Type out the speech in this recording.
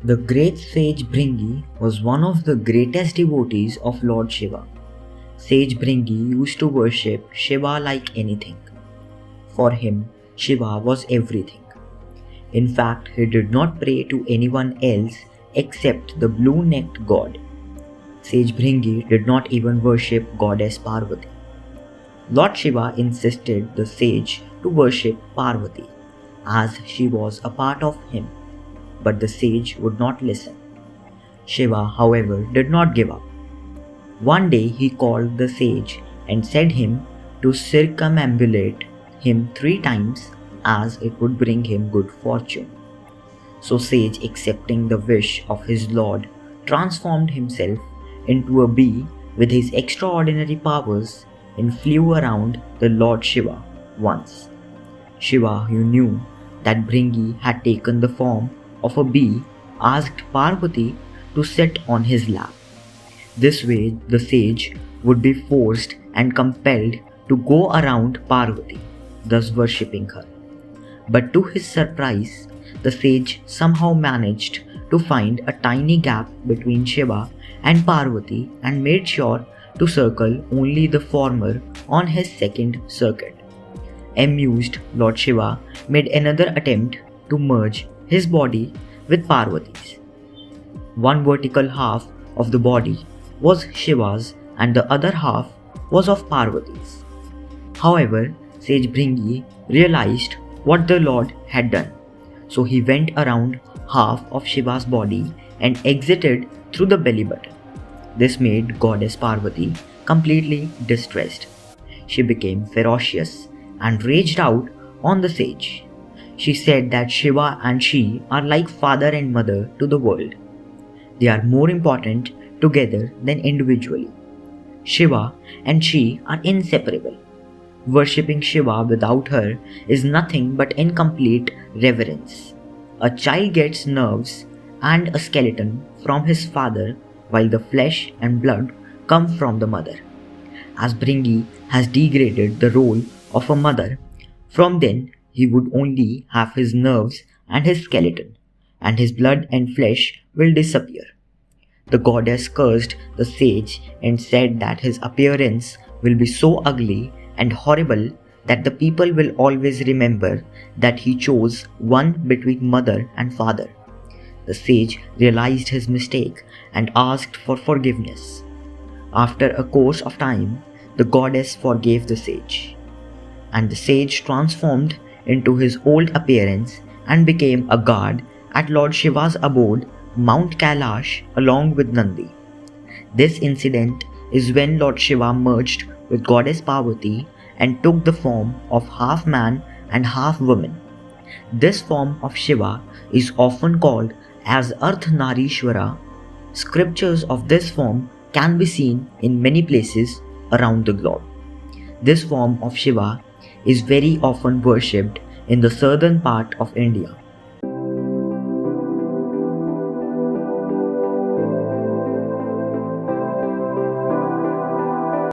The great sage Bhringi was one of the greatest devotees of Lord Shiva. Sage Bhringi used to worship Shiva like anything. For him, Shiva was everything. In fact, he did not pray to anyone else except the blue-necked god. Sage Bhringi did not even worship goddess Parvati. Lord Shiva insisted the sage to worship Parvati, as she was a part of him, but the sage would not listen. Shiva, however, did not give up. One day he called the sage and said him to circumambulate him 3 times, as it would bring him good fortune. So sage, accepting the wish of his lord, transformed himself into a bee with his extraordinary powers and flew around the Lord Shiva once. Shiva, who knew that Bhringi had taken the form of a bee, asked Parvati to sit on his lap. This way the sage would be forced and compelled to go around Parvati, thus worshipping her. But to his surprise, the sage somehow managed to find a tiny gap between Shiva and Parvati and made sure to circle only the former on his second circuit. Amused, Lord Shiva made another attempt to merge his body with Parvati's. One vertical half of the body was Shiva's and the other half was of Parvati's. However, sage Bhringi realized what the Lord had done, so he went around half of Shiva's body and exited through the belly button. This made goddess Parvati completely distressed. She became ferocious and raged out on the sage. She said that Shiva and she are like father and mother to the world. They are more important together than individually. Shiva and she are inseparable. Worshipping Shiva without her is nothing but incomplete reverence. A child gets nerves and a skeleton from his father, while the flesh and blood come from the mother. As Bhringi has degraded the role of a mother, from then he would only have his nerves and his skeleton, and his blood and flesh will disappear. The goddess cursed the sage and said that his appearance will be so ugly and horrible that the people will always remember that he chose one between mother and father. The sage realized his mistake and asked for forgiveness. After a course of time, the goddess forgave the sage, and the sage transformed into his old appearance and became a guard at Lord Shiva's abode, Mount Kailash, along with Nandi. This incident is when Lord Shiva merged with goddess Parvati and took the form of half man and half woman. This form of Shiva is often called as Ardhnarishwara. Scriptures of this form can be seen in many places around the globe. This form of Shiva is very often worshipped in the southern part of India.